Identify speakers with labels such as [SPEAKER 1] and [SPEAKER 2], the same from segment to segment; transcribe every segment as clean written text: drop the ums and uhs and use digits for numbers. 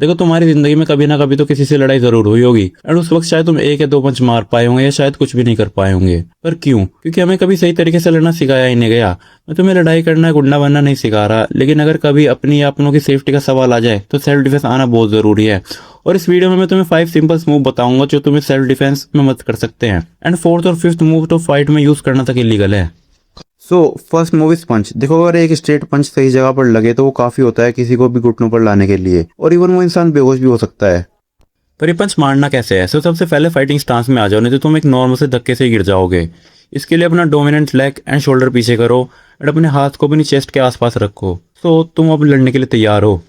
[SPEAKER 1] देखो तुम्हारी जिंदगी में कभी ना कभी तो किसी से लड़ाई जरूर हुई होगी एंड उस वक्त शायद तुम एक या दो पंच मार पाए होंगे या शायद कुछ भी नहीं कर पाए होंगे। पर क्यों? क्योंकि हमें कभी सही तरीके से लड़ना सिखाया ही नहीं गया। मैं तुम्हें लड़ाई करना गुंडा बनना नहीं सिखा रहा, लेकिन अगर कभी अपनी या अपनों की सेफ्टी का सवाल आ जाए तो सेल्फ डिफेंस आना बहुत जरूरी है। और इस वीडियो में मैं तुम्हें 5 सिंपल मूव बताऊंगा जो तुम्हें सेल्फ डिफेंस में मदद कर सकते हैं। एंड फोर्थ और फिफ्थ मूव तो फाइट में यूज करना तक इलीगल है। फर्स्ट मूव इज पंच। देखो अगर एक स्ट्रेट पंच सही जगह पर लगे तो वो काफी होता है किसी को भी घुटनों पर लाने के लिए, और इवन वो इंसान बेहोश भी हो सकता है। पर ये पंच मारना कैसे है? सबसे पहले फाइटिंग स्टांस में आ जाओ, नहीं तो तुम एक नॉर्मल से धक्के से गिर जाओगे। इसके लिए अपना डोमिनेंट लेग एंड शोल्डर पीछे करो एंड अपने हाथ को अपनी चेस्ट के आसपास रखो। तुम अब लड़ने के लिए तैयार हो।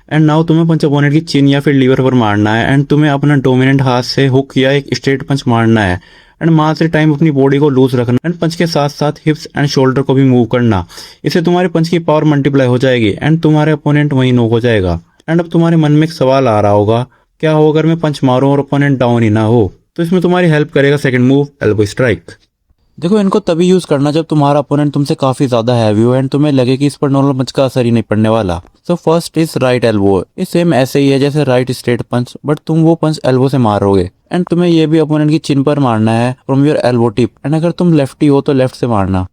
[SPEAKER 1] एंड नाउ तुम्हें पंच अपोनेंट की चिन या फिर लीवर पर मारना है एंड तुम्हें अपना डोमिनेंट हाथ से हुक या एक स्ट्रेट पंच मारना है। एंड मारते टाइम अपनी बॉडी को लूज रखना एंड पंच के साथ साथ हिप्स एंड शोल्डर को भी मूव करना। इससे तुम्हारे पंच की पावर मल्टीप्लाई हो जाएगी एंड तुम्हारे अपोनेंट वहीं नॉक हो जाएगा। एंड अब तुम्हारे मन में एक सवाल आ रहा होगा, क्या हो अगर मैं पंच मारूं और अपोनेंट डाउन ही ना हो? तो इसमें तुम्हारी हेल्प करेगा सेकंड मूव, एल्बो स्ट्राइक। देखो इनको तभी यूज करना जब तुम्हारा अपोनेंट तुमसे काफी ज्यादा हैवी हो एंड तुम्हें लगे कि इस पर नॉर्मल पंच का असर ही नहीं पड़ने वाला। First is right elbow. ये सेम ऐसे ही है जैसे राइट स्ट्रेट पंच, बट तुम वो पंच एल्बो से मारोगे एंड तुम्हें ये भी अपोनेंट की चिन पर मारना है from your elbow tip. And अगर तुम लेफ्टी हो तो लेफ्ट से मारना।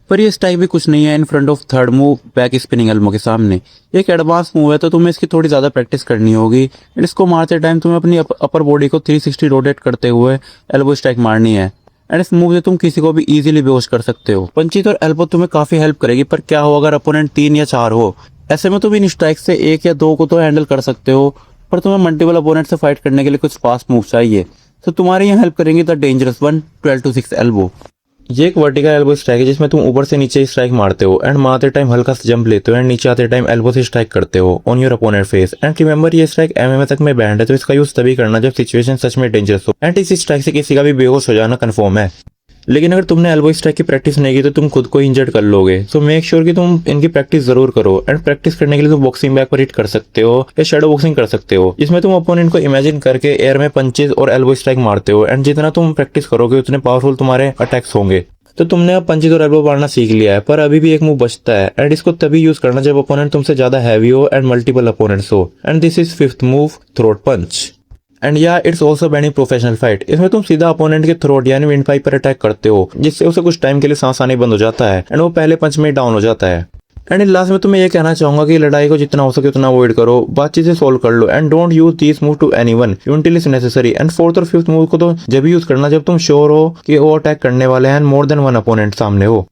[SPEAKER 1] पर ये स्ट्राइक भी कुछ नहीं है in front of third move, back spinning elbow के सामने। ये एक एडवांस मूव है तो तुम्हें इसकी थोड़ी ज्यादा प्रैक्टिस करनी होगी एंड इसको मारते टाइम तुम्हें अपनी अपर बॉडी को 360 रोटेट करते हुए एल्बो स्ट्राइक मारनी है। एंड इस मूव से तुम किसी को भी इजीली बेहोश कर सकते हो। पंचित और एल्बो तुम्हें काफी हेल्प करेगी, पर क्या हो अगर अपोनेंट 3 या 4 हो? ऐसे में तुम इन स्ट्राइक से 1 या 2 को तो हैंडल कर सकते हो, पर तुम्हें मल्टीपल अपोनेंट से फाइट करने के लिए कुछ फास्ट मूव चाहिए। तो तुम्हारे यहाँ हेल्प करेंगे the dangerous one 12 to 6 elbow. ये एक वर्टिकल एल्बो स्ट्राइक है जिसमें तुम ऊपर से नीचे स्ट्राइक मारते हो एंड मारते टाइम हल्का सा जंप लेते हो एंड नीचे आते टाइम एल्बो से स्ट्राइक करते हो on your opponent face. And remember ये स्ट्राइक एमएमए तक में बैंड है, तो इसका यूज तभी करना जब सिचुएशन सच में डेंजरस हो एंड इस स्ट्राइक से किसी का भी बेहोश हो जाना कंफर्म है। लेकिन अगर तुमने एल्बो स्ट्राइक की प्रैक्टिस नहीं की तो तुम खुद को इंजर्ड कर लोगे। सो मेक श्योर कि तुम इनकी प्रैक्टिस जरूर करो। एंड प्रैक्टिस करने के लिए तुम बॉक्सिंग बैग पर हिट कर सकते हो या शैडो बॉक्सिंग कर सकते हो, जिसमें तुम अपोनेंट को इमेजिन करके एयर में पंचेस और एल्बो स्ट्राइक मारते हो एंड जितना तुम प्रैक्टिस करोगे उतने पावरफुल तुम्हारे अटैक्स होंगे। तो तुमने अब पंचेस और एल्बो मारना सीख लिया है, पर अभी भी एक मूव बचता है एंड इसको तभी यूज करना जब अपोनेंट तुमसे ज्यादा हैवी हो एंड मल्टीपल अपोनेंट्स हो। And this is fifth move, throat punch. And yeah it's also ban in professional fight. इसमें तुम सीधा अपोनेंट के थ्रोट यानी विंड पाइप पर अटैक करते हो, जिससे उसे कुछ टाइम के लिए सांस आने बंद हो जाता है एंड वो पहले पंच में डाउन हो जाता है। एंड इन लास्ट में तुम्हें ये कहना चाहूंगा कि लड़ाई को जितना हो सके उतना अवॉइड करो, बातचीत से सोल्व कर लो and don't use this move to anyone until is necessary. And fourth और फिफ्थ मूव को तो जब यूज करना जब तुम श्योर हो कि वो अटैक करने वाले हैं मोर देन वन अपोनेंट सामने हो।